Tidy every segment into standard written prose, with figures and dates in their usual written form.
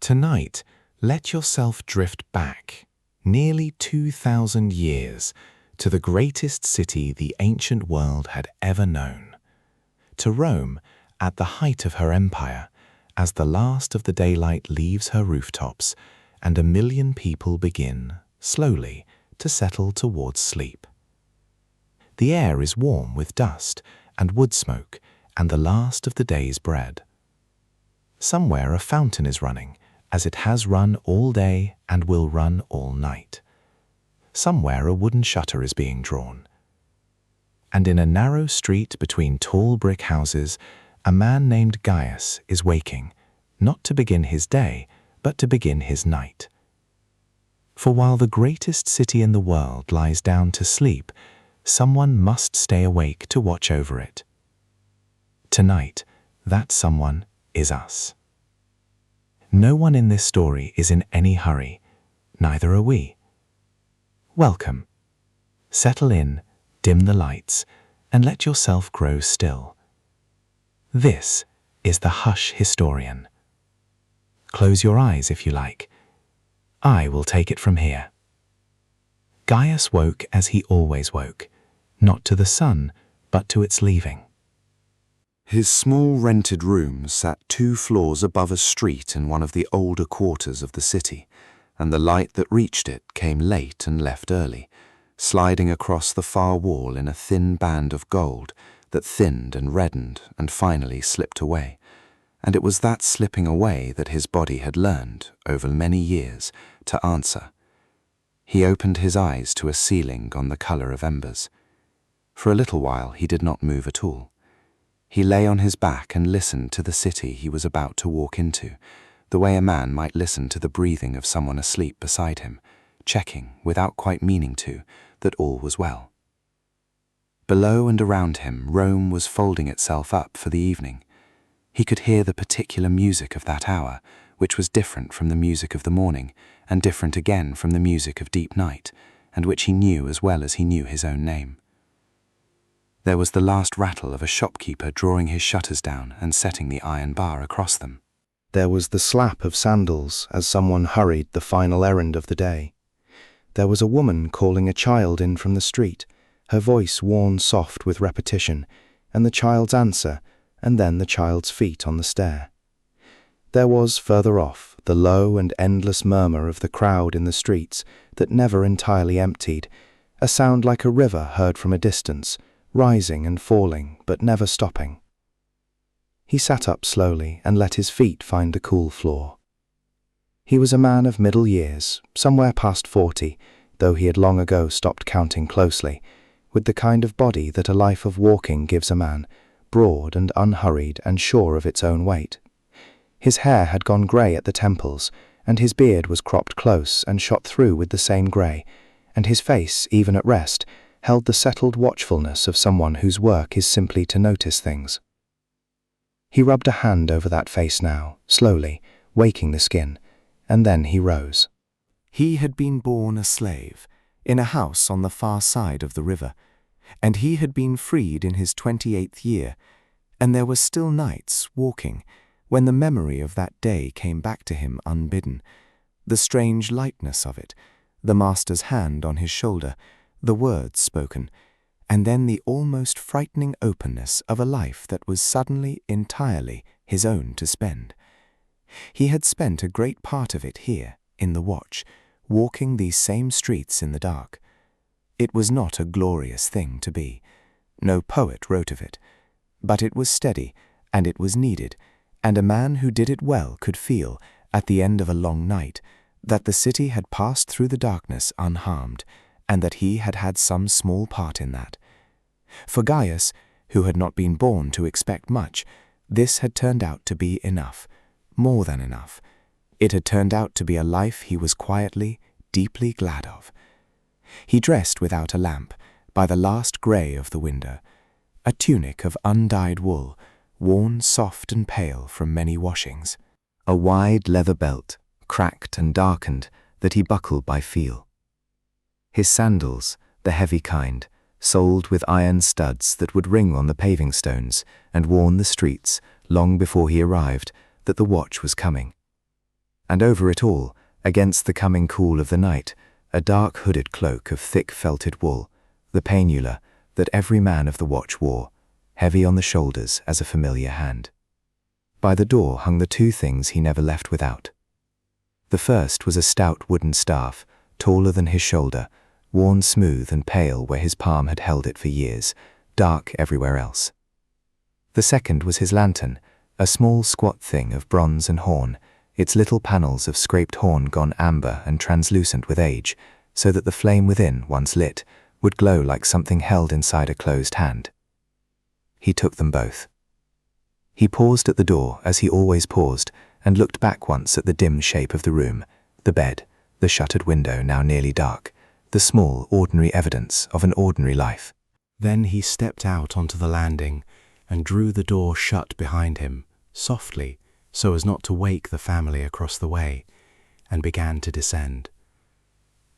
Tonight, let yourself drift back, nearly 2,000 years, to the greatest city the ancient world had ever known. To Rome, at the height of her empire, as the last of the daylight leaves her rooftops, and 1,000,000 people begin, slowly, to settle towards sleep. The air is warm with dust and wood smoke and the last of the day's bread. Somewhere a fountain is running, as it has run all day and will run all night. Somewhere a wooden shutter is being drawn. And in a narrow street between tall brick houses, a man named Gaius is waking, not to begin his day, but to begin his night. For while the greatest city in the world lies down to sleep, someone must stay awake to watch over it. Tonight, that someone is us. No one in this story is in any hurry, neither are we. Welcome. Settle in, dim the lights, and let yourself grow still. This is the Hush Historian. Close your eyes if you like. I will take it from here. Gaius woke as he always woke, not to the sun, but to its leaving. His small rented room sat 2 floors above a street in one of the older quarters of the city, and the light that reached it came late and left early, sliding across the far wall in a thin band of gold that thinned and reddened and finally slipped away. And it was that slipping away that his body had learned, over many years, to answer. He opened his eyes to a ceiling on the colour of embers. For a little while he did not move at all. He lay on his back and listened to the city he was about to walk into, the way a man might listen to the breathing of someone asleep beside him, checking, without quite meaning to, that all was well. Below and around him, Rome was folding itself up for the evening. He could hear the particular music of that hour, which was different from the music of the morning, and different again from the music of deep night, and which he knew as well as he knew his own name. There was the last rattle of a shopkeeper drawing his shutters down and setting the iron bar across them. There was the slap of sandals as someone hurried the final errand of the day. There was a woman calling a child in from the street, her voice worn soft with repetition, and the child's answer, and then the child's feet on the stair. There was, further off, the low and endless murmur of the crowd in the streets that never entirely emptied, a sound like a river heard from a distance, rising and falling, but never stopping. He sat up slowly and let his feet find the cool floor. He was a man of middle years, somewhere past 40, though he had long ago stopped counting closely, with the kind of body that a life of walking gives a man, broad and unhurried and sure of its own weight. His hair had gone grey at the temples, and his beard was cropped close and shot through with the same grey, and his face, even at rest, held the settled watchfulness of someone whose work is simply to notice things. He rubbed a hand over that face now, slowly, waking the skin, and then he rose. He had been born a slave, in a house on the far side of the river, and he had been freed in his 28th year, and there were still nights, walking, when the memory of that day came back to him unbidden, the strange lightness of it, the master's hand on his shoulder, the words spoken, and then the almost frightening openness of a life that was suddenly entirely his own to spend. He had spent a great part of it here, in the watch, walking these same streets in the dark. It was not a glorious thing to be. No poet wrote of it. But it was steady, and it was needed, and a man who did it well could feel, at the end of a long night, that the city had passed through the darkness unharmed, and that he had had some small part in that. For Gaius, who had not been born to expect much, this had turned out to be enough, more than enough. It had turned out to be a life he was quietly, deeply glad of. He dressed without a lamp, by the last grey of the window, a tunic of undyed wool, worn soft and pale from many washings, a wide leather belt, cracked and darkened, that he buckled by feel. His sandals, the heavy kind, soled with iron studs that would ring on the paving stones and warn the streets, long before he arrived, that the watch was coming. and over it all, against the coming cool of the night, a dark hooded cloak of thick felted wool, the painula that every man of the watch wore, heavy on the shoulders as a familiar hand. By the door hung the two things he never left without. The first was a stout wooden staff, taller than his shoulder, worn smooth and pale where his palm had held it for years, dark everywhere else. The second was his lantern, a small squat thing of bronze and horn, its little panels of scraped horn gone amber and translucent with age, so that the flame within, once lit, would glow like something held inside a closed hand. He took them both. He paused at the door, as he always paused, and looked back once at the dim shape of the room, the bed, the shuttered window now nearly dark, the small, ordinary evidence of an ordinary life. Then he stepped out onto the landing and drew the door shut behind him, softly, so as not to wake the family across the way, and began to descend.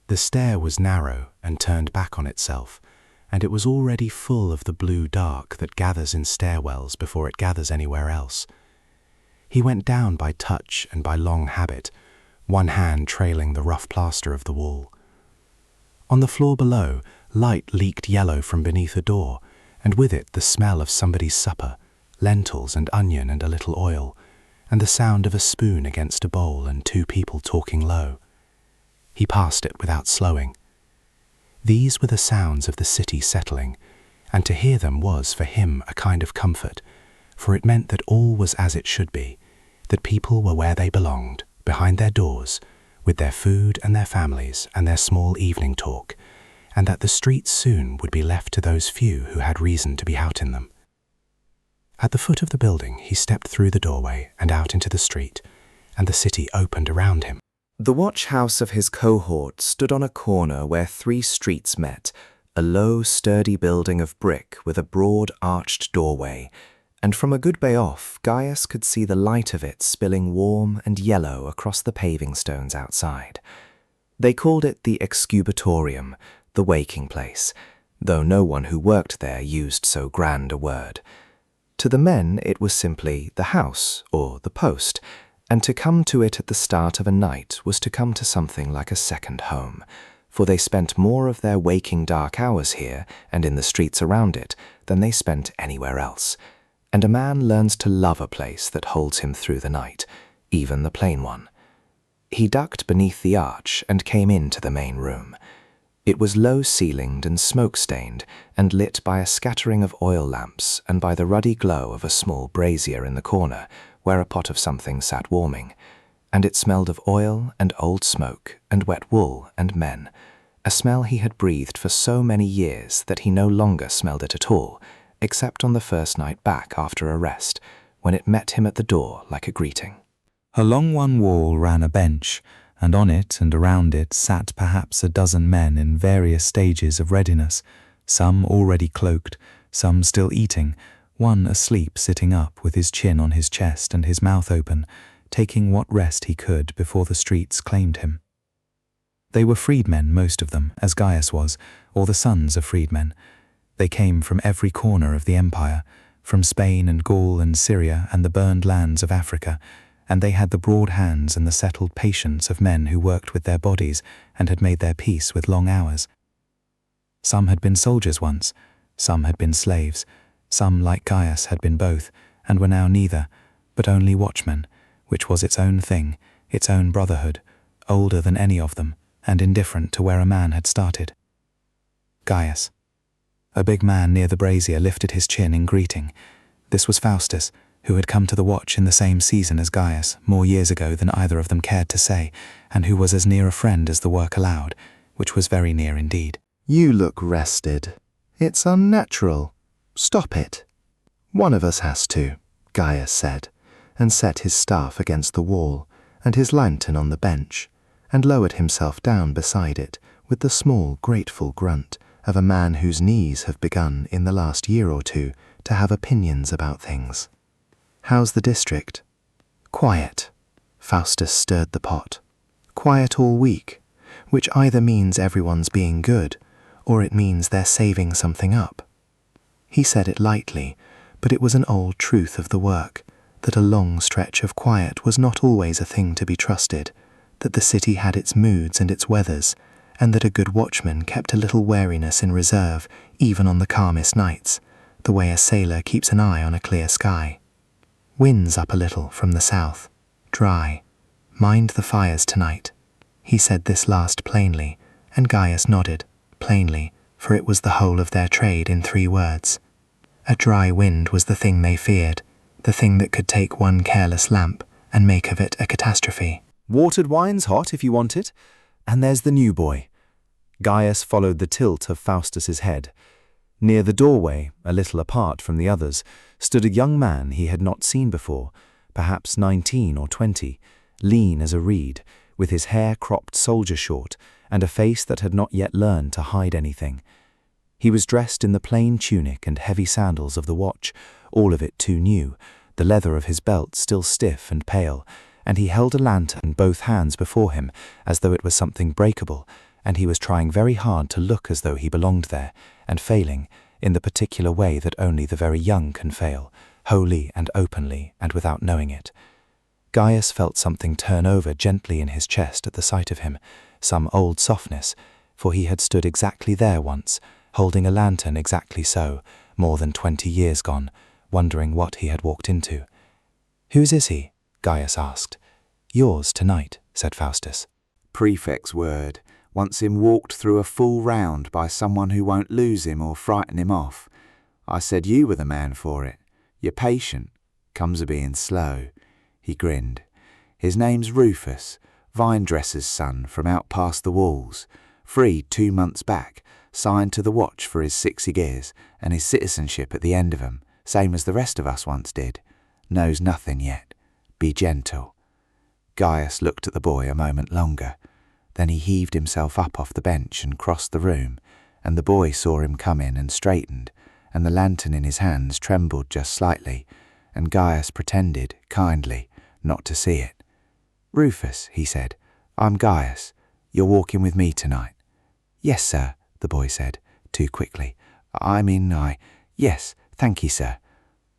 The stair was narrow and turned back on itself, and it was already full of the blue dark that gathers in stairwells before it gathers anywhere else. He went down by touch and by long habit, one hand trailing the rough plaster of the wall. On the floor below, light leaked yellow from beneath a door, and with it the smell of somebody's supper, lentils and onion and a little oil, and the sound of a spoon against a bowl and two people talking low. He passed it without slowing. These were the sounds of the city settling, and to hear them was, for him, a kind of comfort, for it meant that all was as it should be, that people were where they belonged, behind their doors, with their food and their families and their small evening talk, and that the streets soon would be left to those few who had reason to be out in them. At the foot of the building he stepped through the doorway and out into the street, and the city opened around him. The watch house of his cohort stood on a corner where three streets met, a low, sturdy building of brick with a broad, arched doorway, and from a good way off, Gaius could see the light of it spilling warm and yellow across the paving stones outside. They called it the excubatorium, the waking place, though no one who worked there used so grand a word. To the men it was simply the house, or the post, and to come to it at the start of a night was to come to something like a second home, for they spent more of their waking dark hours here and in the streets around it than they spent anywhere else, and a man learns to love a place that holds him through the night, even the plain one. He ducked beneath the arch and came into the main room. It was low-ceilinged and smoke-stained, and lit by a scattering of oil lamps and by the ruddy glow of a small brazier in the corner, where a pot of something sat warming, and it smelled of oil and old smoke and wet wool and men, a smell he had breathed for so many years that he no longer smelled it at all, except on the first night back after a rest, when it met him at the door like a greeting. Along one wall ran a bench, and on it and around it sat perhaps a dozen men in various stages of readiness, some already cloaked, some still eating, one asleep sitting up with his chin on his chest and his mouth open, taking what rest he could before the streets claimed him. They were freedmen, most of them, as Gaius was, or the sons of freedmen. They came from every corner of the empire, from Spain and Gaul and Syria and the burned lands of Africa, and they had the broad hands and the settled patience of men who worked with their bodies and had made their peace with long hours. Some had been soldiers once, some had been slaves, some, like Gaius, had been both, and were now neither, but only watchmen, which was its own thing, its own brotherhood, older than any of them, and indifferent to where a man had started. Gaius. A big man near the brazier lifted his chin in greeting. This was Faustus, who had come to the watch in the same season as Gaius, more years ago than either of them cared to say, and who was as near a friend as the work allowed, which was very near indeed. You look rested. It's unnatural. Stop it. One of us has to, Gaius said, and set his staff against the wall, and his lantern on the bench, and lowered himself down beside it with the small, grateful grunt of a man whose knees have begun in the last year or two to have opinions about things. How's the district? Quiet. Faustus stirred the pot. Quiet all week, which either means everyone's being good, or it means they're saving something up. He said it lightly, but it was an old truth of the work, that a long stretch of quiet was not always a thing to be trusted, that the city had its moods and its weathers, and that a good watchman kept a little wariness in reserve even on the calmest nights, the way a sailor keeps an eye on a clear sky. Winds up a little from the south, dry. Mind the fires tonight. He said this last plainly, and Gaius nodded, plainly, for it was the whole of their trade in 3 words. A dry wind was the thing they feared, the thing that could take one careless lamp and make of it a catastrophe. Watered wine's hot if you want it. And there's the new boy. Gaius followed the tilt of Faustus's head. Near the doorway, a little apart from the others, stood a young man he had not seen before, perhaps 19 or 20, lean as a reed, with his hair cropped soldier short, and a face that had not yet learned to hide anything. He was dressed in the plain tunic and heavy sandals of the watch, all of it too new, the leather of his belt still stiff and pale, and he held a lantern in both hands before him as though it was something breakable, and he was trying very hard to look as though he belonged there, and failing, in the particular way that only the very young can fail, wholly and openly and without knowing it. Gaius felt something turn over gently in his chest at the sight of him, some old softness, for he had stood exactly there once, holding a lantern exactly so, more than 20 years gone, wondering what he had walked into. "Whose is he?" Gaius asked. "Yours tonight," said Faustus. Prefect's word. Wants him walked through a full round by someone who won't lose him or frighten him off. I said you were the man for it. You're patient. Comes of being slow." He grinned. "His name's Rufus, vine-dresser's son from out past the walls. Freed 2 months back, signed to the watch for his 6 years, and his citizenship at the end of 'em, same as the rest of us once did. Knows nothing yet. Be gentle." Gaius looked at the boy a moment longer. Then he heaved himself up off the bench and crossed the room, and the boy saw him come in and straightened, and the lantern in his hands trembled just slightly, and Gaius pretended, kindly, not to see it. "Rufus," he said, "I'm Gaius. You're walking with me tonight." "Yes, sir," the boy said, too quickly. Yes, thank you, sir."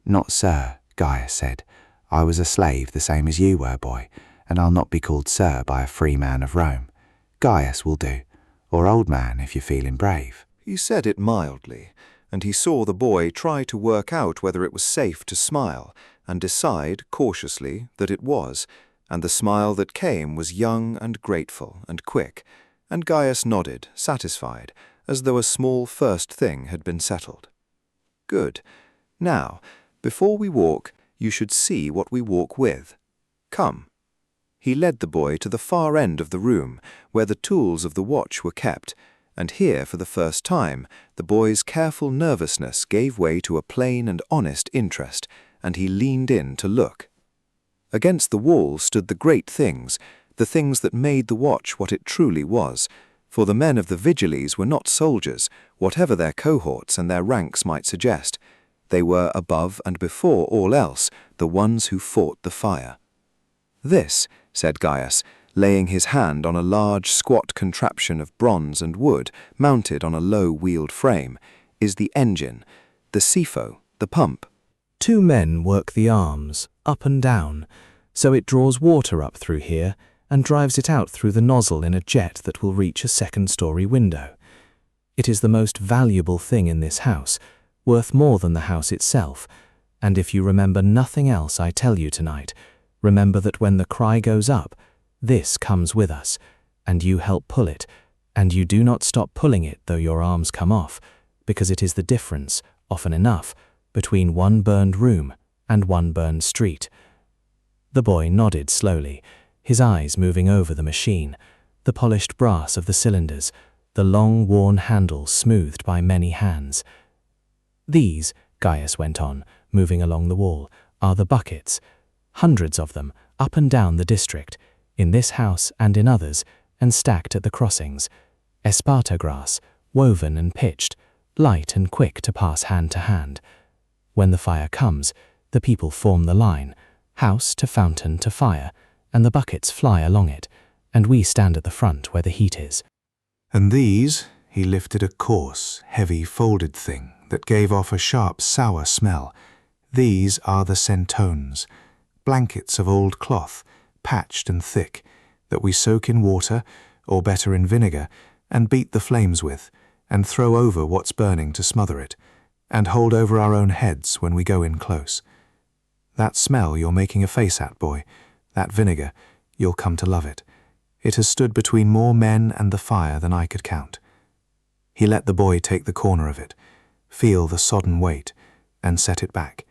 "Not sir," Gaius said. "I was a slave the same as you were, boy, and I'll not be called sir by a free man of Rome. Gaius will do, or old man if you're feeling brave." He said it mildly, and he saw the boy try to work out whether it was safe to smile, and decide, cautiously, that it was, and the smile that came was young and grateful and quick, and Gaius nodded, satisfied, as though a small first thing had been settled. "Good. Now, before we walk, you should see what we walk with. Come." He led the boy to the far end of the room, where the tools of the watch were kept, and here, for the first time, the boy's careful nervousness gave way to a plain and honest interest, and he leaned in to look. Against the wall stood the great things, the things that made the watch what it truly was, for the men of the Vigiles were not soldiers, whatever their cohorts and their ranks might suggest. They were, above and before all else, the ones who fought the fire. "This," said Gaius, laying his hand on a large squat contraption of bronze and wood mounted on a low-wheeled frame, "is the engine, the sipho, the pump." 2 men work the arms, up and down, so it draws water up through here and drives it out through the nozzle in a jet that will reach a 2nd-story window. It is the most valuable thing in this house, worth more than the house itself, and if you remember nothing else I tell you tonight, remember that when the cry goes up, this comes with us, and you help pull it, and you do not stop pulling it though your arms come off, because it is the difference, often enough, between one burned room and one burned street. The boy nodded slowly, his eyes moving over the machine, the polished brass of the cylinders, the long worn handles smoothed by many hands. "These," Gaius went on, moving along the wall, "are the buckets. Hundreds of them, up and down the district, in this house and in others, and stacked at the crossings. Esparta grass, woven and pitched, light and quick to pass hand to hand. When the fire comes, the people form the line, house to fountain to fire, and the buckets fly along it, and we stand at the front where the heat is." "And these," he lifted a coarse, heavy folded thing that gave off a sharp, sour smell, "these are the centones. blankets of old cloth, patched and thick, that we soak in water, or better in vinegar, and beat the flames with, and throw over what's burning to smother it, and hold over our own heads when we go in close. That smell you're making a face at, boy, that vinegar, you'll come to love it. It has stood between more men and the fire than I could count. He let the boy take the corner of it, feel the sodden weight, and set it back.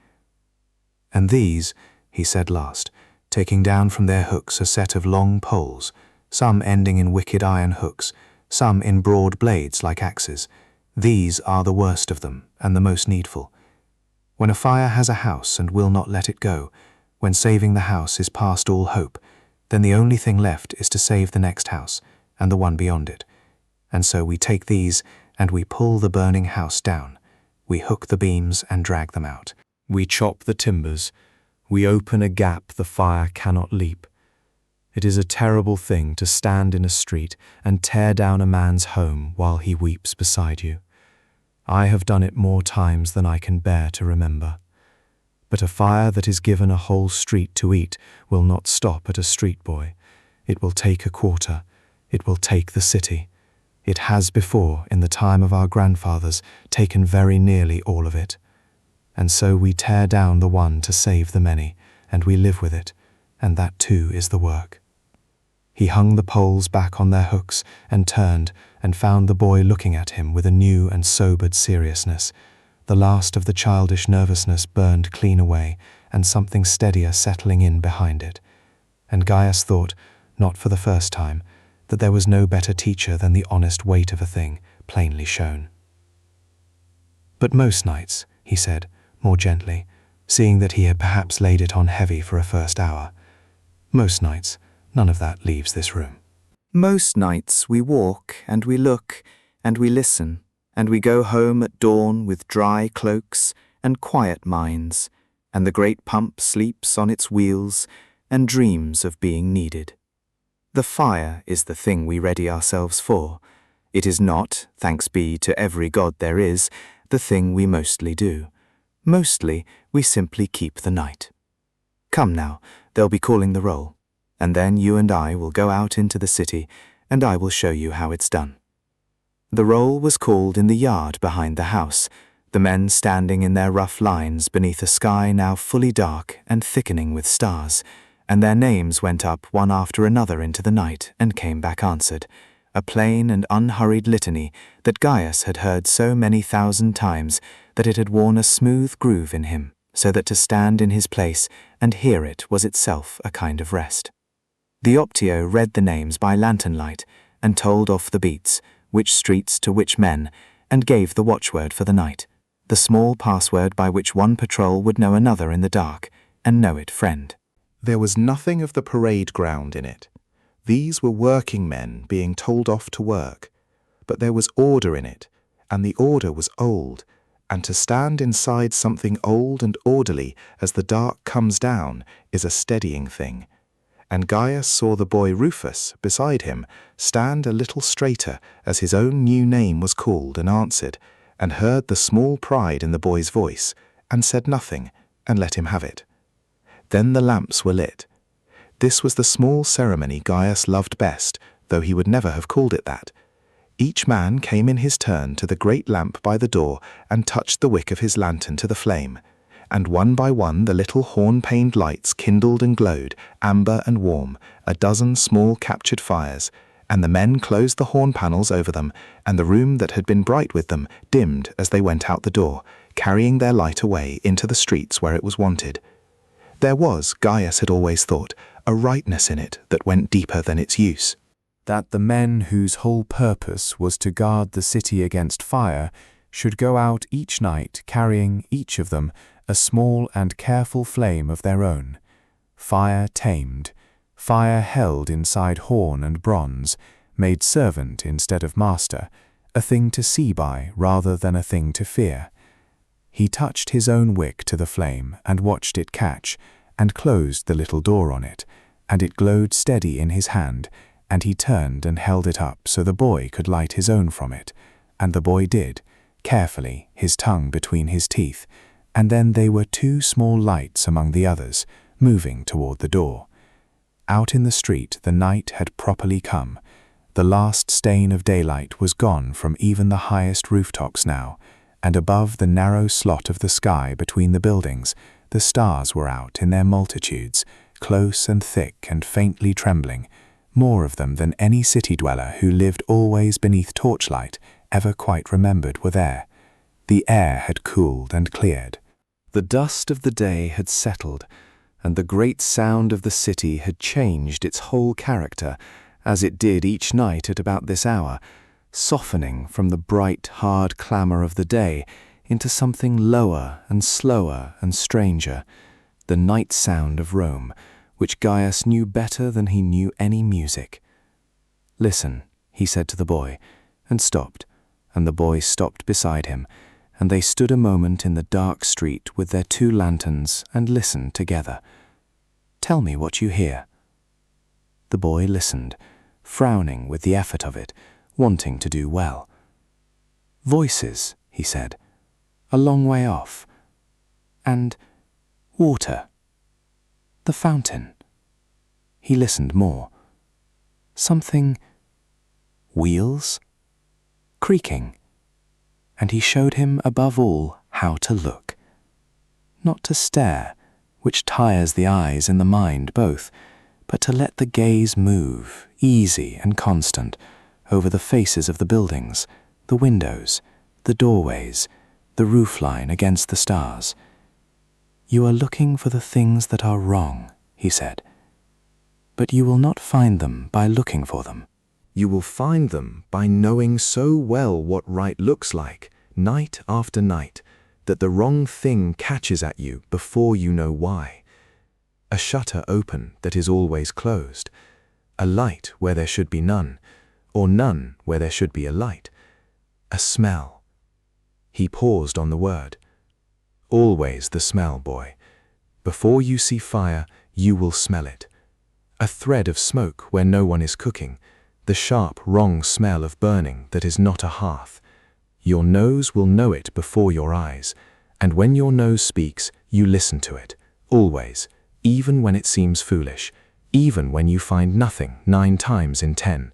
And these, he said last, taking down from their hooks a set of long poles, some ending in wicked iron hooks, some in broad blades like axes, these are the worst of them and the most needful. When a fire has a house and will not let it go, when saving the house is past all hope, then the only thing left is to save the next house and the one beyond it. And so we take these and we pull the burning house down. We hook the beams and drag them out. We chop the timbers. We open a gap the fire cannot leap. It is a terrible thing to stand in a street and tear down a man's home while he weeps beside you. I have done it more times than I can bear to remember. But a fire that is given a whole street to eat will not stop at a street boy. It will take a quarter. It will take the city. It has before, in the time of our grandfathers, taken very nearly all of it. And so we tear down the one to save the many, and we live with it, and that too is the work. He hung the poles back on their hooks and turned and found the boy looking at him with a new and sobered seriousness. The last of the childish nervousness burned clean away, and something steadier settling in behind it. And Gaius thought, not for the first time, that there was no better teacher than the honest weight of a thing plainly shown. But most nights, he said, more gently, seeing that he had perhaps laid it on heavy for a first hour, most nights, none of that leaves this room. Most nights we walk and we look and we listen, and we go home at dawn with dry cloaks and quiet minds, and the great pump sleeps on its wheels and dreams of being needed. The fire is the thing we ready ourselves for. It is not, thanks be to every god there is, the thing we mostly do. Mostly we simply keep the night. Come now, they'll be calling the roll, and then you and I will go out into the city, and I will show you how it's done. The roll was called in the yard behind the house, the men standing in their rough lines beneath a sky now fully dark and thickening with stars, and their names went up one after another into the night and came back answered, a plain and unhurried litany that Gaius had heard so many thousand times that it had worn a smooth groove in him, so that to stand in his place and hear it was itself a kind of rest. The Optio read the names by lantern light and told off the beats, which streets to which men, and gave the watchword for the night, the small password by which one patrol would know another in the dark, and know it friend. There was nothing of the parade ground in it. These were working men being told off to work. But there was order in it, and the order was old, and to stand inside something old and orderly as the dark comes down is a steadying thing. And Gaius saw the boy Rufus, beside him, stand a little straighter as his own new name was called and answered, and heard the small pride in the boy's voice, and said nothing, and let him have it. Then the lamps were lit. This was the small ceremony Gaius loved best, though he would never have called it that. Each man came in his turn to the great lamp by the door and touched the wick of his lantern to the flame, and one by one the little horn-paned lights kindled and glowed, amber and warm, a dozen small captured fires, and the men closed the horn panels over them, and the room that had been bright with them dimmed as they went out the door, carrying their light away into the streets where it was wanted. There was, Gaius had always thought, a rightness in it that went deeper than its use. That the men whose whole purpose was to guard the city against fire should go out each night carrying, each of them, a small and careful flame of their own, fire tamed, fire held inside horn and bronze, made servant instead of master, a thing to see by rather than a thing to fear. He touched his own wick to the flame and watched it catch, and closed the little door on it, and it glowed steady in his hand, and he turned and held it up so the boy could light his own from it, and the boy did, carefully, his tongue between his teeth, and then they were two small lights among the others, moving toward the door. Out in the street, the night had properly come. The last stain of daylight was gone from even the highest rooftops now, and above the narrow slot of the sky between the buildings, the stars were out in their multitudes, close and thick and faintly trembling, more of them than any city dweller who lived always beneath torchlight ever quite remembered were there. The air had cooled and cleared. The dust of the day had settled, and the great sound of the city had changed its whole character, as it did each night at about this hour, softening from the bright, hard clamour of the day into something lower and slower and stranger, the night sound of Rome, which Gaius knew better than he knew any music. "Listen," he said to the boy, and stopped, and the boy stopped beside him, and they stood a moment in the dark street with their 2 lanterns and listened together. "Tell me what you hear." The boy listened, frowning with the effort of it, wanting to do well. "Voices," he said, "a long way off. And water. The fountain." He listened more. "Something. Wheels? Creaking." And he showed him above all how to look. Not to stare, which tires the eyes and the mind both, but to let the gaze move, easy and constant, over the faces of the buildings, the windows, the doorways, the roofline against the stars. "You are looking for the things that are wrong," he said. "But you will not find them by looking for them. You will find them by knowing so well what right looks like, night after night, that the wrong thing catches at you before you know why. A shutter open that is always closed, a light where there should be none, or none where there should be a light, a smell." He paused on the word. "Always the smell, boy. Before you see fire, you will smell it. A thread of smoke where no one is cooking, the sharp, wrong smell of burning that is not a hearth. Your nose will know it before your eyes, and when your nose speaks, you listen to it, always, even when it seems foolish, even when you find nothing 9 times in 10.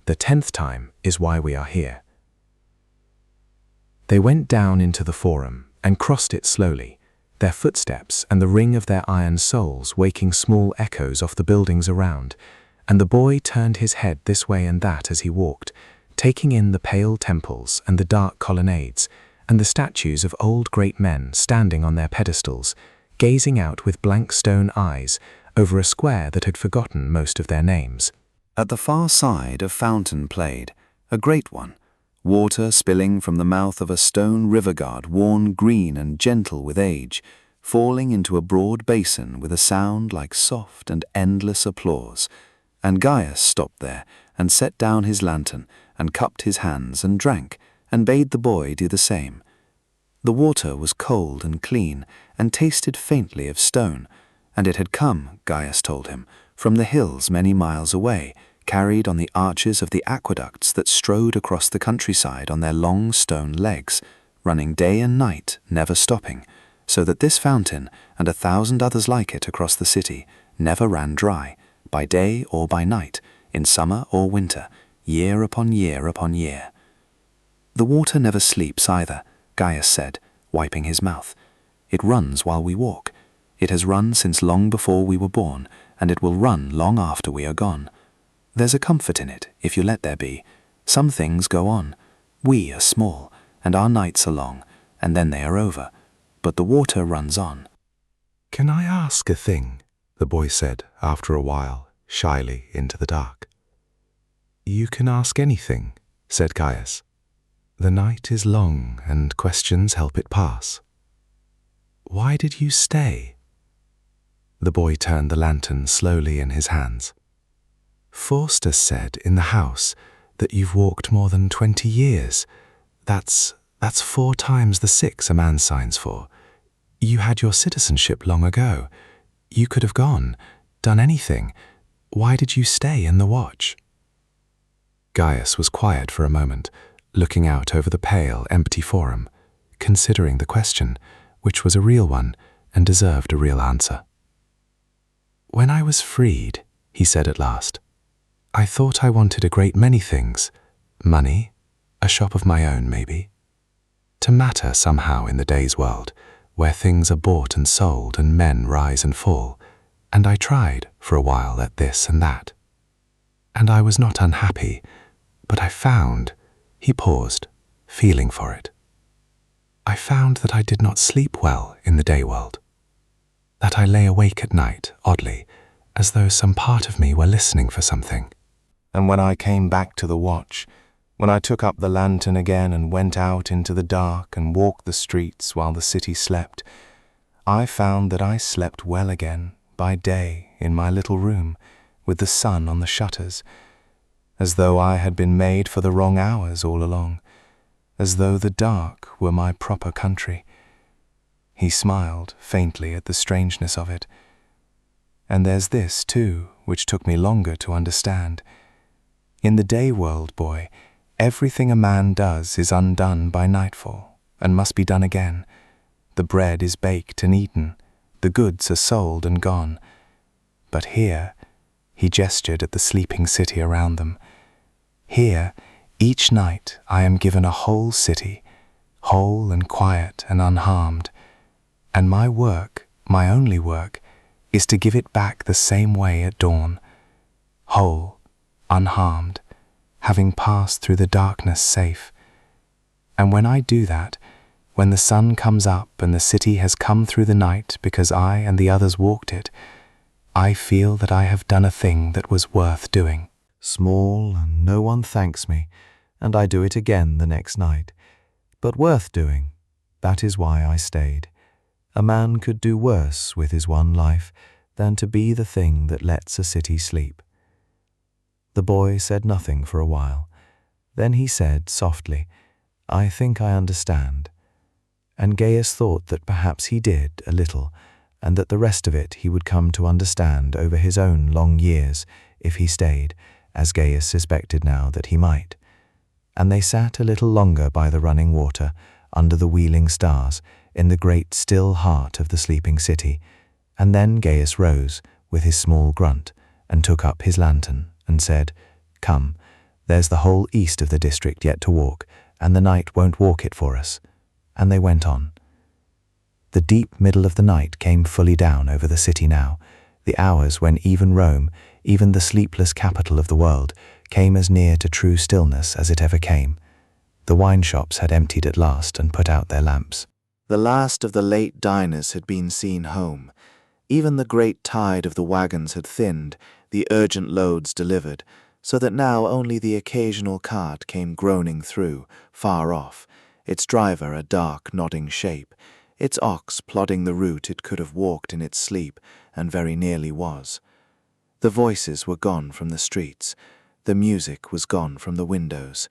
The 10th time is why we are here." They went down into the forum and crossed it slowly, their footsteps and the ring of their iron soles waking small echoes off the buildings around, and the boy turned his head this way and that as he walked, taking in the pale temples and the dark colonnades, and the statues of old great men standing on their pedestals, gazing out with blank stone eyes over a square that had forgotten most of their names. At the far side a fountain played, a great one, water spilling from the mouth of a stone river-guard worn green and gentle with age, falling into a broad basin with a sound like soft and endless applause. And Gaius stopped there and set down his lantern and cupped his hands and drank, and bade the boy do the same. The water was cold and clean, and tasted faintly of stone, and it had come, Gaius told him, from the hills many miles away, carried on the arches of the aqueducts that strode across the countryside on their long stone legs, running day and night, never stopping, so that this fountain, and 1,000 others like it across the city, never ran dry, by day or by night, in summer or winter, year upon year upon year. "The water never sleeps either," Gaius said, wiping his mouth. "It runs while we walk. It has run since long before we were born, and it will run long after we are gone. There's a comfort in it, if you let there be. Some things go on. We are small, and our nights are long, and then they are over. But the water runs on." "Can I ask a thing?" the boy said after a while, shyly into the dark. "You can ask anything," said Gaius. "The night is long, and questions help it pass. Why did you stay?" The boy turned the lantern slowly in his hands. "Forster said in the house that you've walked more than 20 years. That's 4 times the 6 a man signs for. You had your citizenship long ago. You could have gone, done anything. Why did you stay in the watch?" Gaius was quiet for a moment, looking out over the pale, empty forum, considering the question, which was a real one and deserved a real answer. "When I was freed," he said at last, "I thought I wanted a great many things. Money, a shop of my own maybe. To matter somehow in the day's world, where things are bought and sold and men rise and fall, and I tried for a while at this and that. And I was not unhappy, but I found," he paused, feeling for it, "I found that I did not sleep well in the day world, that I lay awake at night, oddly, as though some part of me were listening for something. And when I came back to the watch, when I took up the lantern again and went out into the dark and walked the streets while the city slept, I found that I slept well again by day in my little room with the sun on the shutters, as though I had been made for the wrong hours all along, as though the dark were my proper country." He smiled faintly at the strangeness of it. "And there's this, too, which took me longer to understand. In the day world, boy, everything a man does is undone by nightfall, and must be done again. The bread is baked and eaten, the goods are sold and gone. But here," he gestured at the sleeping city around them, "here, each night I am given a whole city, whole and quiet and unharmed. And my work, my only work, is to give it back the same way at dawn, whole, unharmed, having passed through the darkness safe. And when I do that, when the sun comes up and the city has come through the night because I and the others walked it, I feel that I have done a thing that was worth doing. Small, and no one thanks me, and I do it again the next night. But worth doing, that is why I stayed. A man could do worse with his one life than to be the thing that lets a city sleep." The boy said nothing for a while. Then he said softly, "I think I understand." And Gaius thought that perhaps he did a little, and that the rest of it he would come to understand over his own long years if he stayed, as Gaius suspected now that he might. And they sat a little longer by the running water, under the wheeling stars, in the great still heart of the sleeping city, and then Gaius rose with his small grunt and took up his lantern and said, "Come, there's the whole east of the district yet to walk, and the night won't walk it for us." And they went on. The deep middle of the night came fully down over the city now, the hours when even Rome, even the sleepless capital of the world, came as near to true stillness as it ever came. The wine shops had emptied at last and put out their lamps. The last of the late diners had been seen home. Even the great tide of the wagons had thinned, the urgent loads delivered, so that now only the occasional cart came groaning through, far off, its driver a dark, nodding shape, its ox plodding the route it could have walked in its sleep, and very nearly was. The voices were gone from the streets. The music was gone from the windows.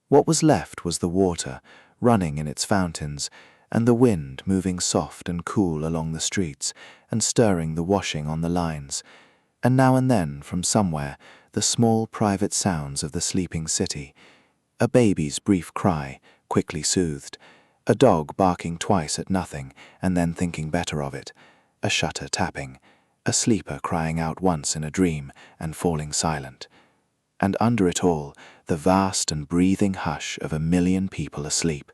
What was left was the water, running in its fountains, and the wind moving soft and cool along the streets, and stirring the washing on the lines, and now and then, from somewhere, the small private sounds of the sleeping city. A baby's brief cry, quickly soothed, a dog barking twice at nothing, and then thinking better of it, a shutter tapping, a sleeper crying out once in a dream, and falling silent. And under it all, the vast and breathing hush of 1,000,000 people asleep,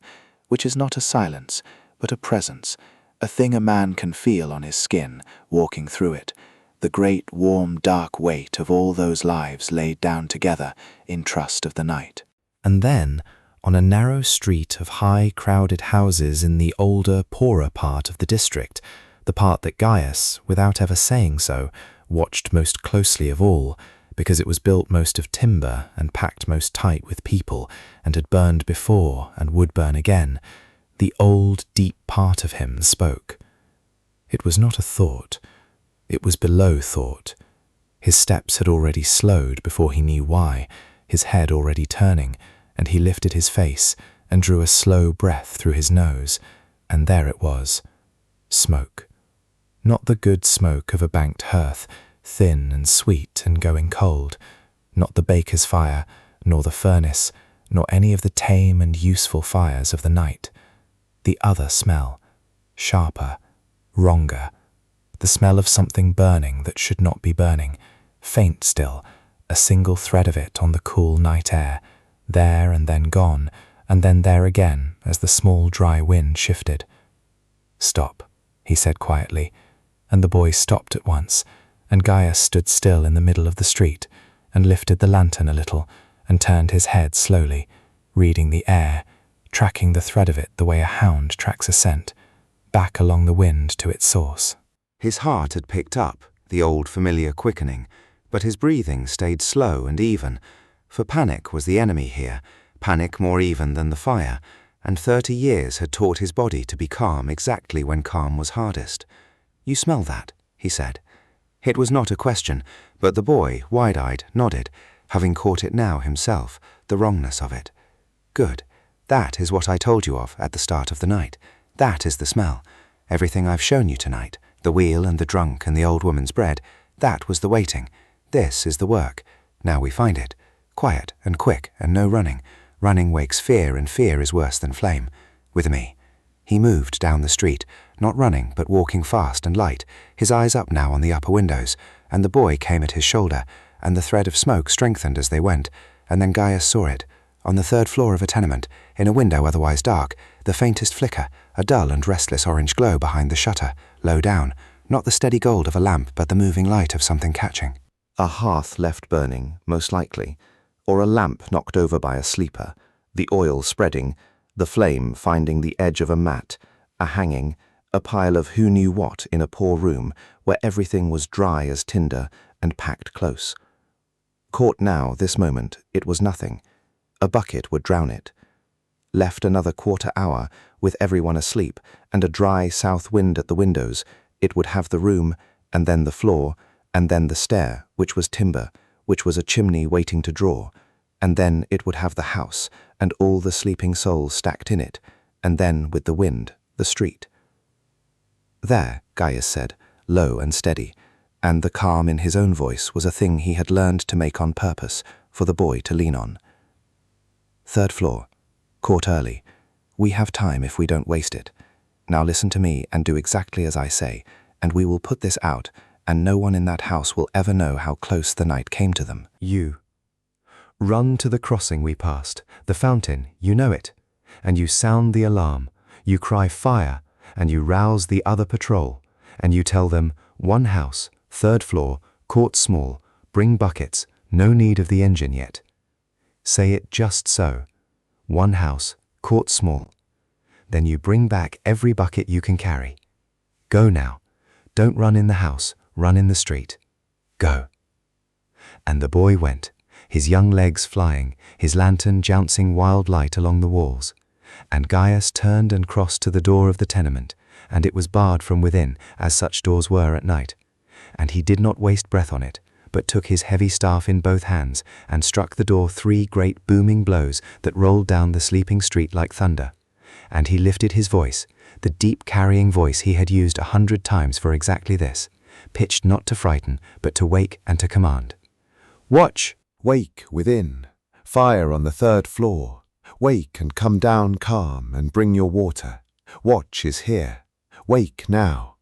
which is not a silence, but a presence, a thing a man can feel on his skin, walking through it, the great, warm, dark weight of all those lives laid down together in trust of the night. And then, on a narrow street of high, crowded houses in the older, poorer part of the district, the part that Gaius, without ever saying so, watched most closely of all, because it was built most of timber and packed most tight with people, and had burned before and would burn again, the old, deep part of him spoke. It was not a thought. It was below thought. His steps had already slowed before he knew why, his head already turning, and he lifted his face and drew a slow breath through his nose, and there it was. Smoke. Not the good smoke of a banked hearth, thin and sweet and going cold, not the baker's fire, nor the furnace, nor any of the tame and useful fires of the night. The other smell, sharper, wronger, the smell of something burning that should not be burning, faint still, a single thread of it on the cool night air, there and then gone, and then there again as the small dry wind shifted. "Stop," he said quietly, and the boy stopped at once, and Gaius stood still in the middle of the street, and lifted the lantern a little, and turned his head slowly, reading the air, tracking the thread of it the way a hound tracks a scent, back along the wind to its source. His heart had picked up, the old familiar quickening, but his breathing stayed slow and even, for panic was the enemy here, panic more even than the fire, and 30 years had taught his body to be calm exactly when calm was hardest. "You smell that?" he said. It was not a question, but the boy, wide-eyed, nodded, having caught it now himself, the wrongness of it. "Good. That is what I told you of at the start of the night. That is the smell. Everything I've shown you tonight, the wheel and the drunk and the old woman's bread, that was the waiting. This is the work. Now we find it. Quiet and quick and no running. Running wakes fear, and fear is worse than flame. With me." He moved down the street, not running but walking fast and light, his eyes up now on the upper windows, and the boy came at his shoulder, and the thread of smoke strengthened as they went, and then Gaius saw it, on the 3rd floor of a tenement, in a window otherwise dark, the faintest flicker, a dull and restless orange glow behind the shutter, low down, not the steady gold of a lamp but the moving light of something catching. A hearth left burning, most likely, or a lamp knocked over by a sleeper, the oil spreading, the flame finding the edge of a mat, a hanging, a pile of who knew what in a poor room where everything was dry as tinder and packed close. Caught now, this moment, it was nothing. A bucket would drown it. Left another quarter hour, with everyone asleep, and a dry south wind at the windows, it would have the room, and then the floor, and then the stair, which was timber, which was a chimney waiting to draw, and then it would have the house, and all the sleeping souls stacked in it, and then, with the wind, the street. "There," Gaius said, low and steady, and the calm in his own voice was a thing he had learned to make on purpose, for the boy to lean on. "3rd floor. Caught early. We have time if we don't waste it. Now listen to me and do exactly as I say, and we will put this out, and no one in that house will ever know how close the night came to them." You. Run to the crossing we passed, the fountain, you know it, and you sound the alarm, you cry fire, and you rouse the other patrol, and you tell them, 1 house, 3rd floor, caught small, bring buckets, no need of the engine yet. Say it just so. 1 house, caught small. Then you bring back every bucket you can carry. Go now. Don't run in the house, run in the street. Go. And the boy went, his young legs flying, his lantern jouncing wild light along the walls. And Gaius turned and crossed to the door of the tenement, and it was barred from within, as such doors were at night. And he did not waste breath on it, but took his heavy staff in both hands, and struck the door 3 great booming blows that rolled down the sleeping street like thunder. And he lifted his voice, the deep carrying voice he had used 100 times for exactly this, pitched not to frighten, but to wake and to command. "Watch! Wake within. Fire on the 3rd floor. Wake and come down calm and bring your water. Watch is here. Wake now."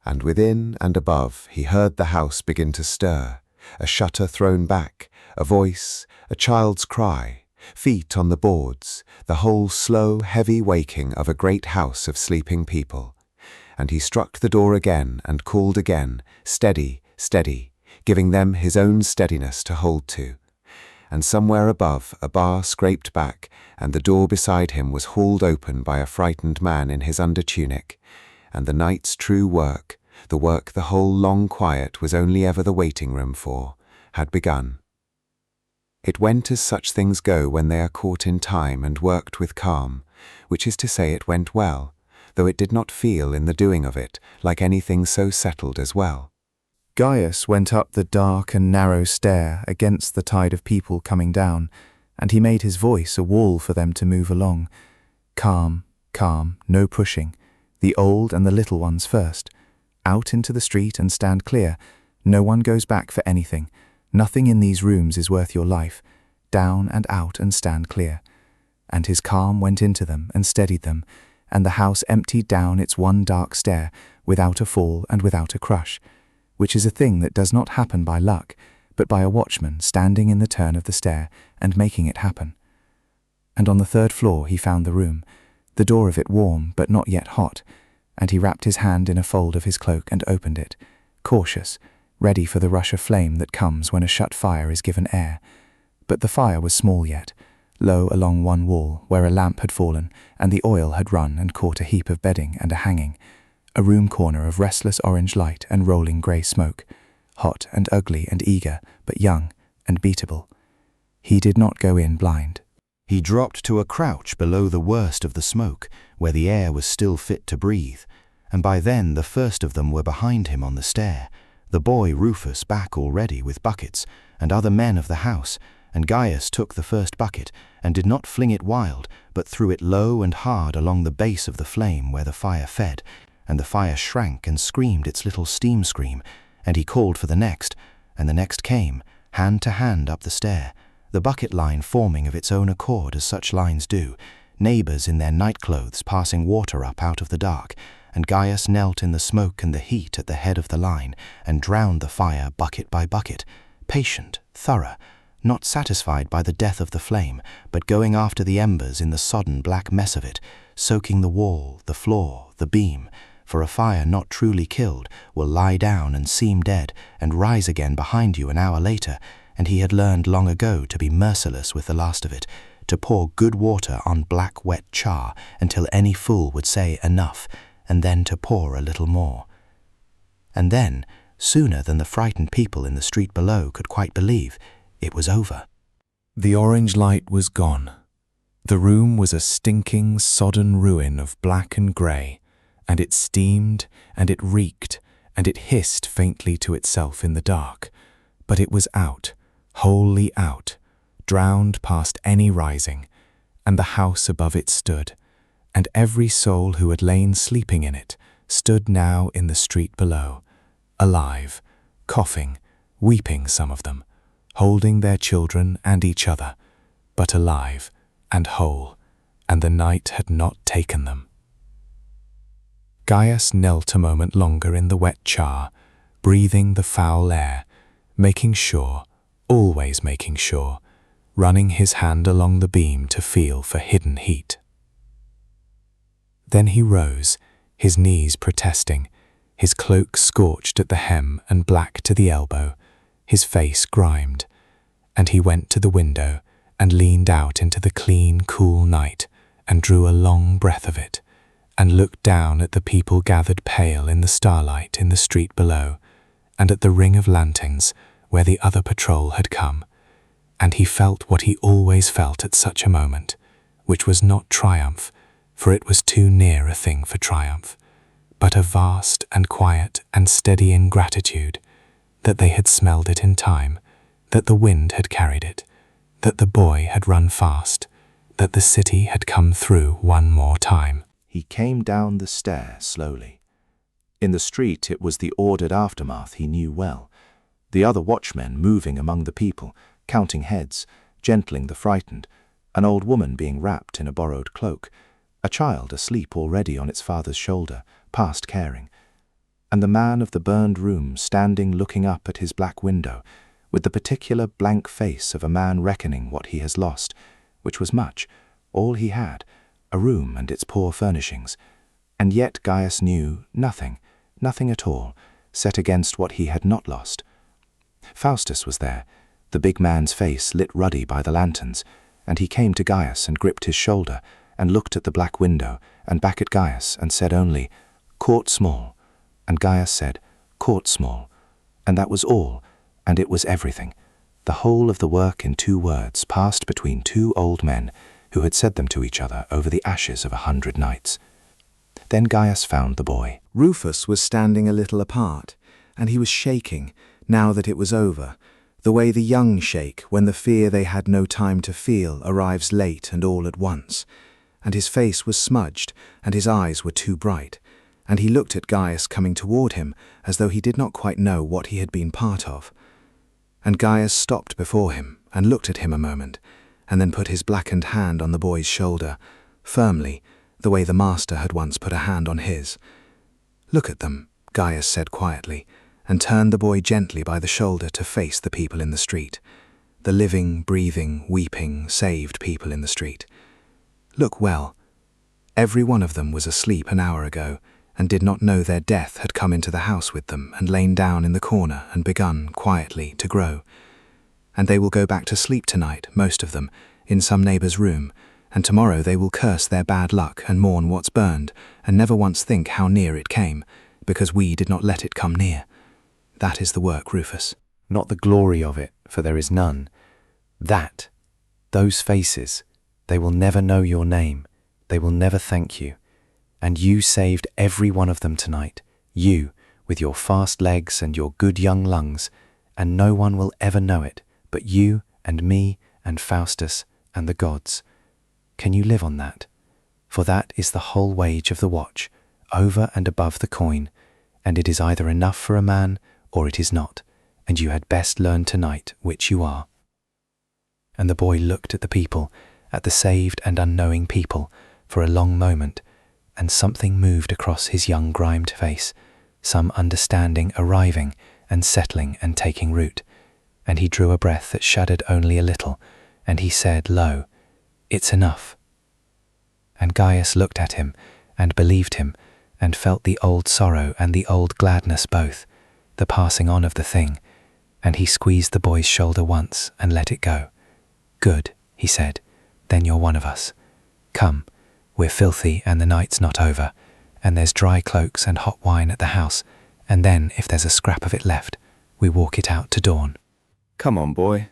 And within and above he heard the house begin to stir, a shutter thrown back, a voice, a child's cry, feet on the boards, the whole slow, heavy waking of a great house of sleeping people. And he struck the door again and called again, steady, steady, giving them his own steadiness to hold to. And somewhere above a bar scraped back, and the door beside him was hauled open by a frightened man in his under-tunic, and the night's true work, the work the whole long quiet was only ever the waiting room for, had begun. It went as such things go when they are caught in time and worked with calm, which is to say it went well, though it did not feel in the doing of it like anything so settled as well. Gaius went up the dark and narrow stair against the tide of people coming down, and he made his voice a wall for them to move along. Calm, calm, no pushing, the old and the little ones first. Out into the street and stand clear. No one goes back for anything. Nothing in these rooms is worth your life. Down and out and stand clear. And his calm went into them and steadied them, and the house emptied down its one dark stair without a fall and without a crush, which is a thing that does not happen by luck, but by a watchman standing in the turn of the stair and making it happen. And on the third floor he found the room, the door of it warm but not yet hot, and he wrapped his hand in a fold of his cloak and opened it, cautious, ready for the rush of flame that comes when a shut fire is given air. But the fire was small yet, low along one wall where a lamp had fallen and the oil had run and caught a heap of bedding and a hanging, a room corner of restless orange light and rolling grey smoke, hot and ugly and eager, but young and beatable. He did not go in blind. He dropped to a crouch below the worst of the smoke, where the air was still fit to breathe, and by then the first of them were behind him on the stair, the boy Rufus back already with buckets, and other men of the house, and Gaius took the first bucket, and did not fling it wild, but threw it low and hard along the base of the flame where the fire fed, and the fire shrank and screamed its little steam scream, and he called for the next, and the next came, hand to hand up the stair, the bucket line forming of its own accord as such lines do, neighbours in their nightclothes passing water up out of the dark, and Gaius knelt in the smoke and the heat at the head of the line, and drowned the fire bucket by bucket, patient, thorough, not satisfied by the death of the flame, but going after the embers in the sodden black mess of it, soaking the wall, the floor, the beam, for a fire not truly killed will lie down and seem dead and rise again behind you an hour later, and he had learned long ago to be merciless with the last of it, to pour good water on black wet char until any fool would say enough, and then to pour a little more. And then, sooner than the frightened people in the street below could quite believe, it was over. The orange light was gone. The room was a stinking, sodden ruin of black and grey, and it steamed, and it reeked, and it hissed faintly to itself in the dark, but it was out, wholly out, drowned past any rising, and the house above it stood, and every soul who had lain sleeping in it stood now in the street below, alive, coughing, weeping some of them, holding their children and each other, but alive and whole, and the night had not taken them. Gaius knelt a moment longer in the wet char, breathing the foul air, making sure, always making sure, running his hand along the beam to feel for hidden heat. Then he rose, his knees protesting, his cloak scorched at the hem and black to the elbow, his face grimed, and he went to the window and leaned out into the clean, cool night and drew a long breath of it, and looked down at the people gathered pale in the starlight in the street below, and at the ring of lanterns where the other patrol had come, and he felt what he always felt at such a moment, which was not triumph, for it was too near a thing for triumph, but a vast and quiet and steady ingratitude, that they had smelled it in time, that the wind had carried it, that the boy had run fast, that the city had come through one more time. He came down the stair slowly. In the street it was the ordered aftermath he knew well, the other watchmen moving among the people, counting heads, gentling the frightened, an old woman being wrapped in a borrowed cloak, a child asleep already on its father's shoulder, past caring, and the man of the burned room standing looking up at his black window, with the particular blank face of a man reckoning what he has lost, which was much, all he had, a room and its poor furnishings, and yet Gaius knew nothing, nothing at all, set against what he had not lost. Faustus was there, the big man's face lit ruddy by the lanterns, and he came to Gaius and gripped his shoulder, and looked at the black window, and back at Gaius, and said only, "Court small," and Gaius said, "Court small," and that was all, and it was everything, the whole of the work in 2 words passed between 2 old men, who had said them to each other over the ashes of 100 nights. Then Gaius found the boy. Rufus was standing a little apart, and he was shaking, now that it was over, the way the young shake when the fear they had no time to feel arrives late and all at once, and his face was smudged, and his eyes were too bright, and he looked at Gaius coming toward him as though he did not quite know what he had been part of. And Gaius stopped before him and looked at him a moment, and then put his blackened hand on the boy's shoulder, firmly, the way the master had once put a hand on his. "Look at them," Gaius said quietly, and turned the boy gently by the shoulder to face the people in the street. The living, breathing, weeping, saved people in the street. "Look well. Every one of them was asleep an hour ago, and did not know their death had come into the house with them and lain down in the corner and begun, quietly, to grow. And they will go back to sleep tonight, most of them, in some neighbour's room, and tomorrow they will curse their bad luck and mourn what's burned, and never once think how near it came, because we did not let it come near. That is the work, Rufus." Not the glory of it, for there is none. Those faces, they will never know your name, they will never thank you. And you saved every one of them tonight, you, with your fast legs and your good young lungs, and no one will ever know it, but you and me and Faustus and the gods. Can you live on that? For that is the whole wage of the watch, over and above the coin, and it is either enough for a man or it is not, and you had best learn tonight which you are. And the boy looked at the people, at the saved and unknowing people, for a long moment, and something moved across his young grimed face, some understanding arriving and settling and taking root, and he drew a breath that shuddered only a little, and he said low, "It's enough." And Gaius looked at him, and believed him, and felt the old sorrow and the old gladness both, the passing on of the thing, and he squeezed the boy's shoulder once and let it go. "Good," he said, "then you're one of us. Come, we're filthy and the night's not over, and there's dry cloaks and hot wine at the house, and then, if there's a scrap of it left, we walk it out to dawn." "Come on, boy.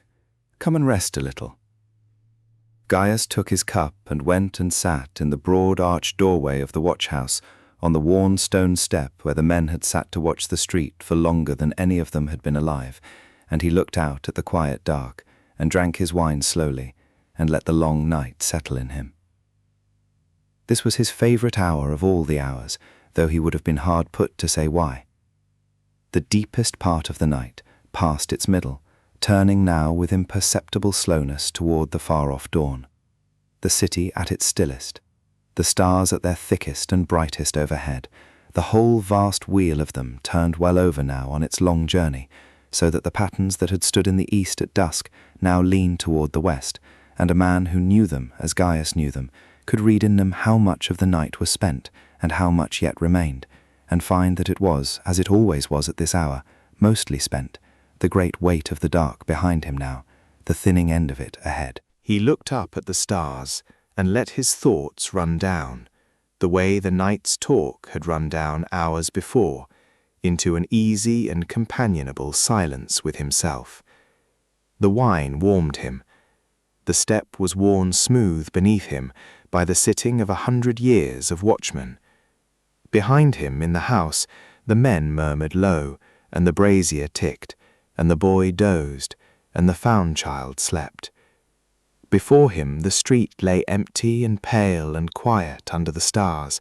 Come and rest a little." Gaius took his cup and went and sat in the broad arched doorway of the watch-house on the worn stone step where the men had sat to watch the street for longer than any of them had been alive, and he looked out at the quiet dark and drank his wine slowly and let the long night settle in him. This was his favourite hour of all the hours, though he would have been hard put to say why. The deepest part of the night, past its middle, turning now with imperceptible slowness toward the far-off dawn. The city at its stillest, the stars at their thickest and brightest overhead, the whole vast wheel of them turned well over now on its long journey, so that the patterns that had stood in the east at dusk now leaned toward the west, and a man who knew them as Gaius knew them could read in them how much of the night was spent and how much yet remained, and find that it was, as it always was at this hour, mostly spent, the great weight of the dark behind him now, the thinning end of it ahead. He looked up at the stars and let his thoughts run down, the way the night's talk had run down hours before, into an easy and companionable silence with himself. The wine warmed him. The step was worn smooth beneath him by the sitting of 100 years of watchman. Behind him in the house the men murmured low, and the brazier ticked, and the boy dozed, and the found child slept. Before him the street lay empty and pale and quiet under the stars,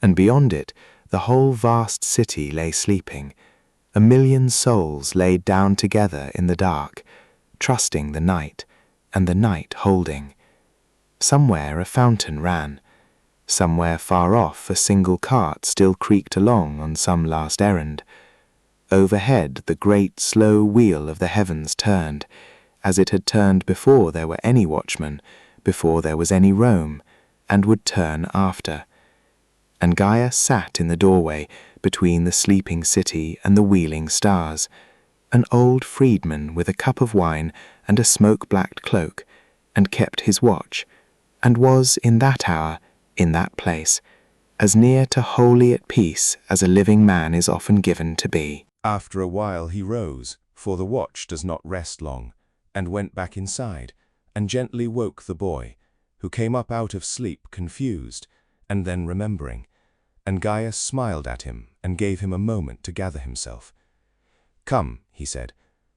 and beyond it the whole vast city lay sleeping, a million souls laid down together in the dark, trusting the night, and the night holding. Somewhere a fountain ran. Somewhere far off a single cart still creaked along on some last errand. Overhead the great slow wheel of the heavens turned, as it had turned before there were any watchmen, before there was any Rome, and would turn after. And Gaius sat in the doorway between the sleeping city and the wheeling stars, an old freedman with a cup of wine and a smoke-blacked cloak, and kept his watch, and was in that hour, in that place, as near to wholly at peace as a living man is often given to be. After a while he rose, for the watch does not rest long, and went back inside, and gently woke the boy, who came up out of sleep confused, and then remembering. And Gaius smiled at him, and gave him a moment to gather himself. "Come," he said,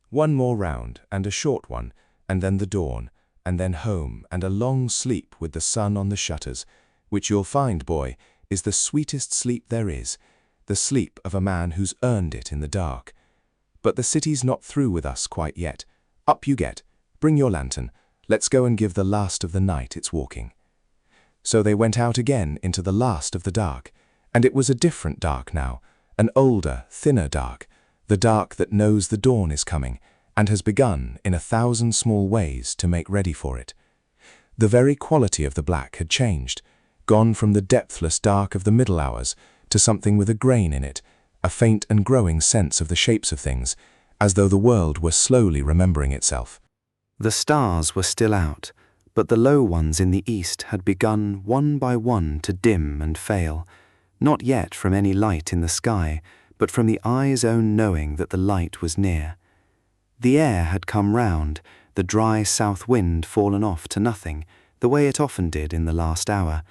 "one more round, and a short one, and then the dawn, and then home, and a long sleep with the sun on the shutters, which you'll find, boy, is the sweetest sleep there is, the sleep of a man who's earned it in the dark. But the city's not through with us quite yet. Up you get, bring your lantern, let's go and give the last of the night its walking." So they went out again into the last of the dark, and it was a different dark now, an older, thinner dark, the dark that knows the dawn is coming, and has begun, in 1,000 small ways, to make ready for it. The very quality of the black had changed, gone from the depthless dark of the middle hours to something with a grain in it, a faint and growing sense of the shapes of things, as though the world were slowly remembering itself. The stars were still out, but the low ones in the east had begun one by one to dim and fail, not yet from any light in the sky, but from the eye's own knowing that the light was near. The air had come round, the dry south wind fallen off to nothing, the way it often did in the last hour,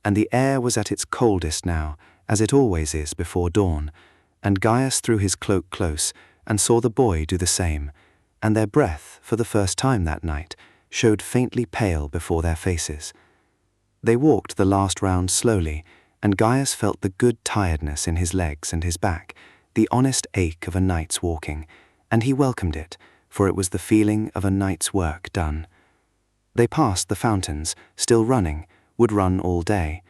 and the air was at its coldest now, as it always is before dawn, and Gaius threw his cloak close and saw the boy do the same, and their breath, for the first time that night, showed faintly pale before their faces. They walked the last round slowly, and Gaius felt the good tiredness in his legs and his back, the honest ache of a night's walking, and he welcomed it, for it was the feeling of a night's work done. They passed the fountains, still running, would run all day.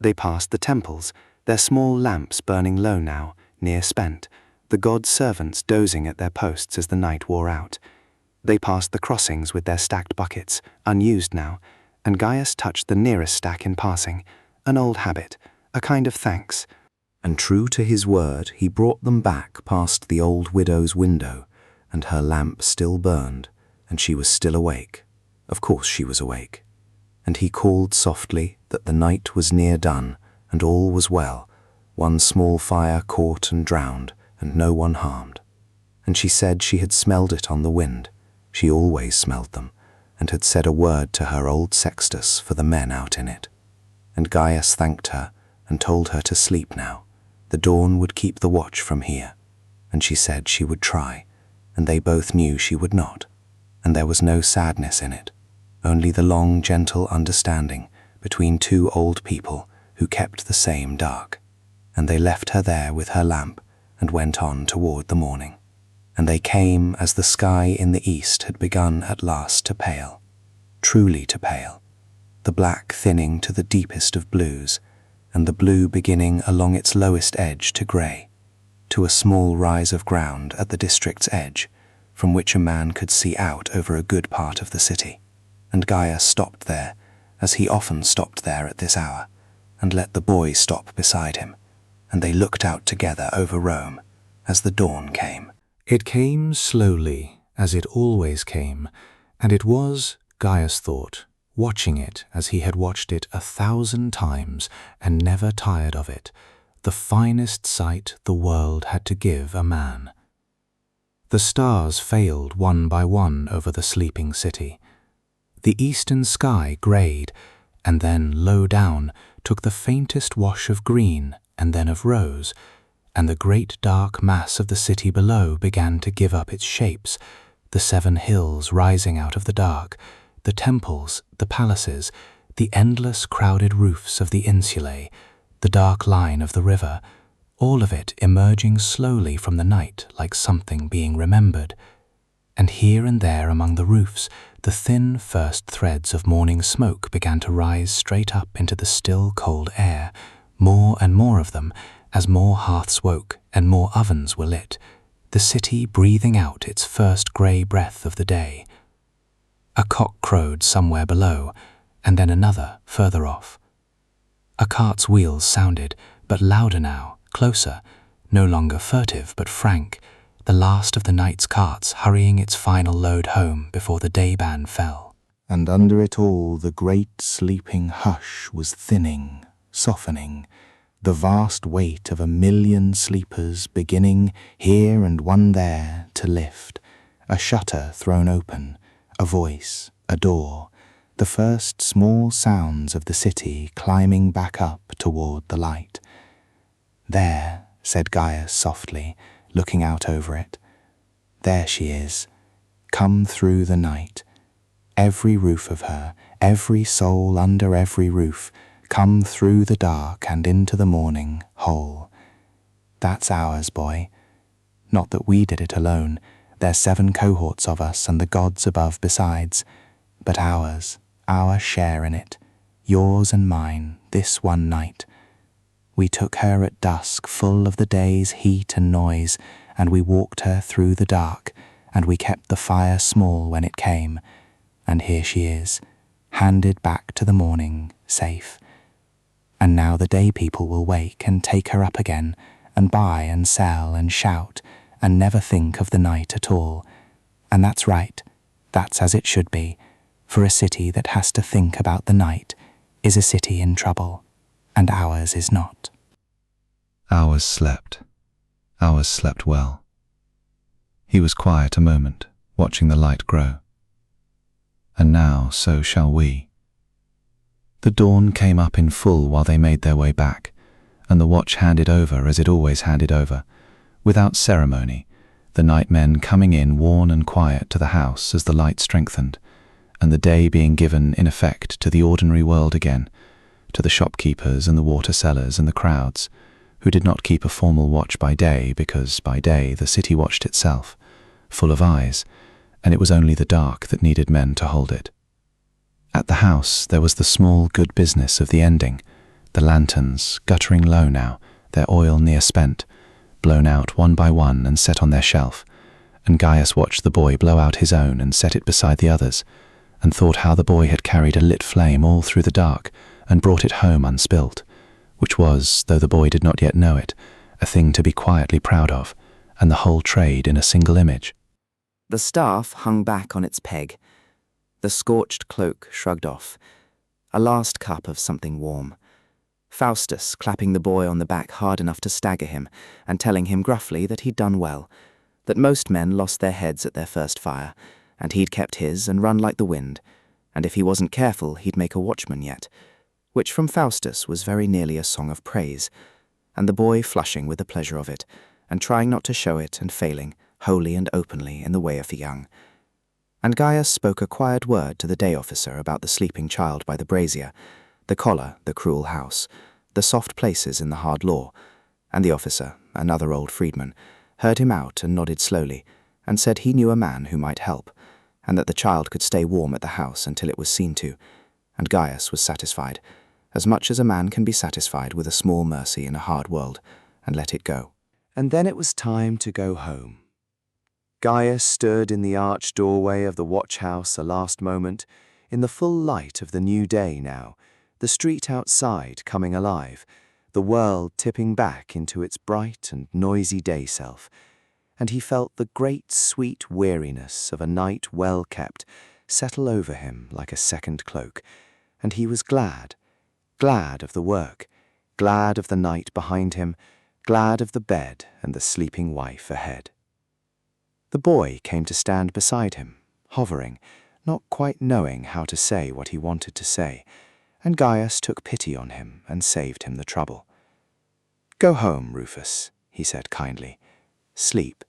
They passed the temples, their small lamps burning low now, near spent, the god's servants dozing at their posts as the night wore out. They passed the crossings with their stacked buckets, unused now, and Gaius touched the nearest stack in passing, an old habit, a kind of thanks. And true to his word, he brought them back past the old widow's window, and her lamp still burned, and she was still awake. Of course she was awake. And he called softly that the night was near done, and all was well, one small fire caught and drowned, and no one harmed. And she said she had smelled it on the wind. She always smelled them, and had said a word to her old sextus for the men out in it. And Gaius thanked her, and told her to sleep now. The dawn would keep the watch from here. And she said she would try, and they both knew she would not. And there was no sadness in it, only the long, gentle understanding between two old people who kept the same dark. And they left her there with her lamp, and went on toward the morning. And they came as the sky in the east had begun at last to pale, truly to pale, the black thinning to the deepest of blues, and the blue beginning along its lowest edge to grey, to a small rise of ground at the district's edge, from which a man could see out over a good part of the city. And Gaius stopped there, as he often stopped there at this hour, and let the boy stop beside him, and they looked out together over Rome as the dawn came. It came slowly, as it always came, and it was, Gaius thought, watching it as he had watched it 1,000 times and never tired of it, the finest sight the world had to give a man. The stars failed one by one over the sleeping city. The eastern sky greyed, and then, low down, took the faintest wash of green and then of rose, and the great dark mass of the city below began to give up its shapes, the 7 hills rising out of the dark, the temples, the palaces, the endless crowded roofs of the insulae, the dark line of the river, all of it emerging slowly from the night like something being remembered. And here and there among the roofs, the thin first threads of morning smoke began to rise straight up into the still cold air, more and more of them, as more hearths woke and more ovens were lit, the city breathing out its first grey breath of the day. A cock crowed somewhere below, and then another further off. A cart's wheels sounded, but louder now, closer, no longer furtive but frank, the last of the night's carts hurrying its final load home before the day-ban fell. And under it all the great sleeping hush was thinning, softening, the vast weight of 1,000,000 sleepers beginning, here and one there, to lift, a shutter thrown open, a voice, a door, the first small sounds of the city climbing back up toward the light. "There," said Gaius softly, looking out over it. "There she is, come through the night. Every roof of her, every soul under every roof, come through the dark and into the morning, whole. That's ours, boy. Not that we did it alone, there's 7 cohorts of us and the gods above besides, but ours, our share in it. yours and mine, this one night. We took her at dusk, full of the day's heat and noise, and we walked her through the dark, and we kept the fire small when it came, and here she is, handed back to the morning, safe. And now the day people will wake and take her up again, and buy and sell and shout, and never think of the night at all. And that's right, that's as it should be, for a city that has to think about the night is a city in trouble, and ours is not. Ours slept. Ours slept well. He was quiet a moment, watching the light grow. And now so shall we. The dawn came up in full while they made their way back, and the watch handed over as it always handed over, without ceremony, the night men coming in worn and quiet to the house as the light strengthened, and the day being given in effect to the ordinary world again, to the shopkeepers and the water sellers and the crowds, who did not keep a formal watch by day because by day the city watched itself, full of eyes, and it was only the dark that needed men to hold it. At the house there was the small good business of the ending, the lanterns guttering low now, their oil near spent, blown out one by one and set on their shelf, and Gaius watched the boy blow out his own and set it beside the others, and thought how the boy had carried a lit flame all through the dark and brought it home unspilt, which was, though the boy did not yet know it, a thing to be quietly proud of, and the whole trade in a single image. The staff hung back on its peg, the scorched cloak shrugged off, a last cup of something warm. Faustus clapping the boy on the back hard enough to stagger him, and telling him gruffly that he'd done well, that most men lost their heads at their first fire, and he'd kept his and run like the wind, and if he wasn't careful he'd make a watchman yet, which from Faustus was very nearly a song of praise, and the boy flushing with the pleasure of it, and trying not to show it and failing, wholly and openly, in the way of the young. And Gaius spoke a quiet word to the day officer about the sleeping child by the brazier, the collar, the cruel house, the soft places in the hard law, and the officer, another old freedman, heard him out and nodded slowly, and said he knew a man who might help, and that the child could stay warm at the house until it was seen to, and Gaius was satisfied, as much as a man can be satisfied with a small mercy in a hard world, and let it go. And then it was time to go home. Gaius stood in the arched doorway of the watch-house a last moment, in the full light of the new day now, the street outside coming alive, the world tipping back into its bright and noisy day self, and he felt the great sweet weariness of a night well kept settle over him like a second cloak, and he was glad of the work, glad of the night behind him, glad of the bed and the sleeping wife ahead. The boy came to stand beside him, hovering, not quite knowing how to say what he wanted to say, and Gaius took pity on him and saved him the trouble. "Go home, Rufus," he said kindly. "Sleep.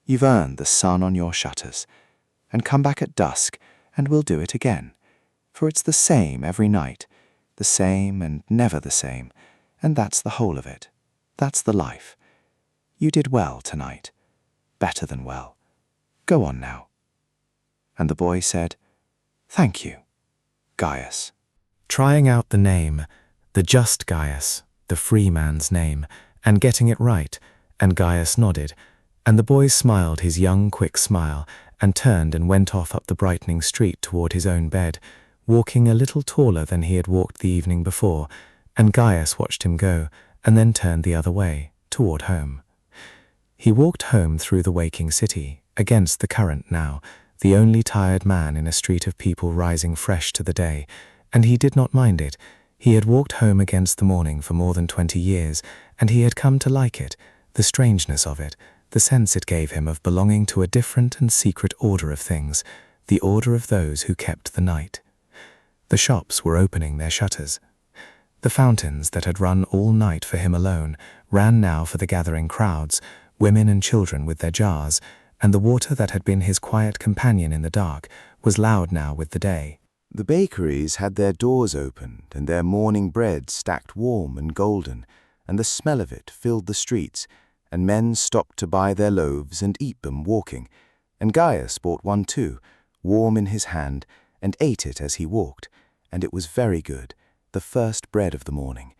You've earned the sun on your shutters, and come back at dusk, and we'll do it again, for it's the same every night, the same and never the same, and that's the whole of it. That's the life. You did well tonight. Better than well. Go on now." And the boy said, "Thank you, Gaius." Trying out the name, the just Gaius, the free man's name, and getting it right, and Gaius nodded, and the boy smiled his young quick smile, and turned and went off up the brightening street toward his own bed, walking a little taller than he had walked the evening before, and Gaius watched him go, and then turned the other way, toward home. He walked home through the waking city, against the current now, the only tired man in a street of people rising fresh to the day, and he did not mind it. He had walked home against the morning for more than 20 years, and he had come to like it, the strangeness of it, the sense it gave him of belonging to a different and secret order of things, the order of those who kept the night. The shops were opening their shutters. The fountains that had run all night for him alone ran now for the gathering crowds, women and children with their jars, and the water that had been his quiet companion in the dark was loud now with the day. The bakeries had their doors opened and their morning bread stacked warm and golden, and the smell of it filled the streets, and men stopped to buy their loaves and eat them walking, and Gaius bought one too, warm in his hand, and ate it as he walked, and it was very good, the first bread of the morning,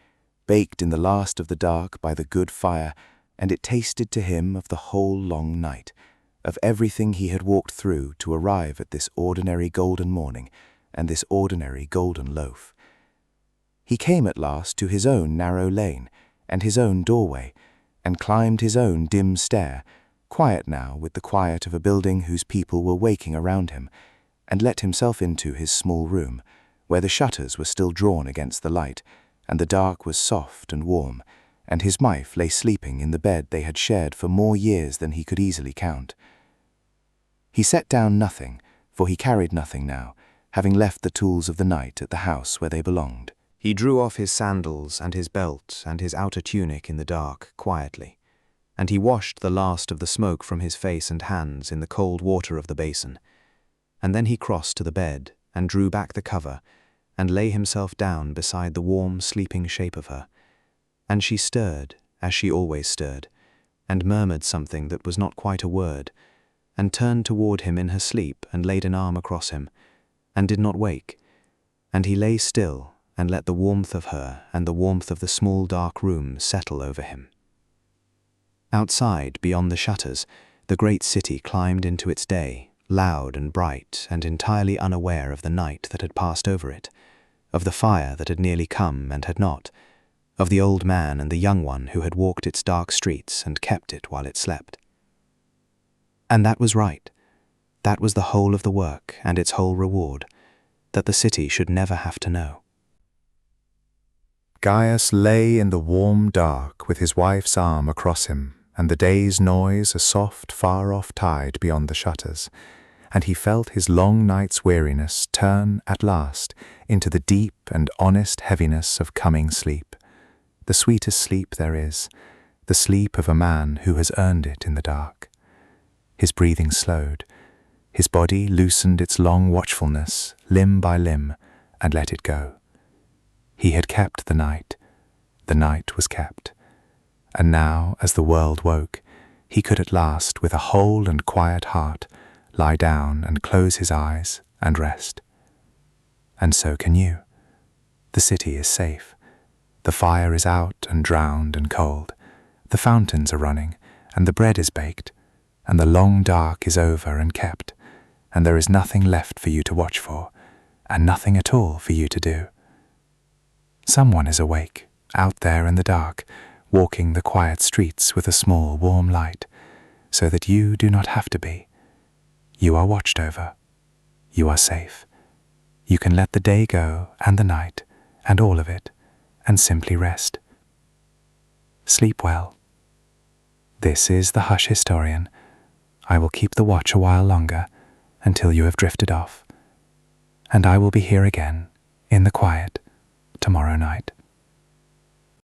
baked in the last of the dark by the good fire, and it tasted to him of the whole long night, of everything he had walked through to arrive at this ordinary golden morning and this ordinary golden loaf. He came at last to his own narrow lane and his own doorway, and climbed his own dim stair, quiet now with the quiet of a building whose people were waking around him, and let himself into his small room, where the shutters were still drawn against the light, and the dark was soft and warm, and his wife lay sleeping in the bed they had shared for more years than he could easily count. He set down nothing, for he carried nothing now, having left the tools of the night at the house where they belonged. He drew off his sandals and his belt and his outer tunic in the dark, quietly, and he washed the last of the smoke from his face and hands in the cold water of the basin. And then he crossed to the bed and drew back the cover and lay himself down beside the warm, sleeping shape of her. And she stirred, as she always stirred, and murmured something that was not quite a word, and turned toward him in her sleep and laid an arm across him, and did not wake. And he lay still and let the warmth of her and the warmth of the small dark room settle over him. Outside, beyond the shutters, the great city climbed into its day, loud and bright and entirely unaware of the night that had passed over it, of the fire that had nearly come and had not, of the old man and the young one who had walked its dark streets and kept it while it slept. And that was right. That was the whole of the work and its whole reward, that the city should never have to know. Gaius lay in the warm dark with his wife's arm across him, and the day's noise a soft, far-off tide beyond the shutters, and he felt his long night's weariness turn at last into the deep and honest heaviness of coming sleep, the sweetest sleep there is, the sleep of a man who has earned it in the dark. His breathing slowed, his body loosened its long watchfulness, limb by limb, and let it go. He had kept the night was kept, and now, as the world woke, he could at last, with a whole and quiet heart, lie down and close his eyes and rest. And so can you. The city is safe. The fire is out and drowned and cold. The fountains are running, and the bread is baked, and the long dark is over and kept, and there is nothing left for you to watch for, and nothing at all for you to do. Someone is awake, out there in the dark, walking the quiet streets with a small warm light, so that you do not have to be. You are watched over. You are safe. You can let the day go and the night and all of it, and simply rest. Sleep well. This is the Hush Historian. I will keep the watch a while longer, until you have drifted off, and I will be here again, in the quiet, tomorrow night.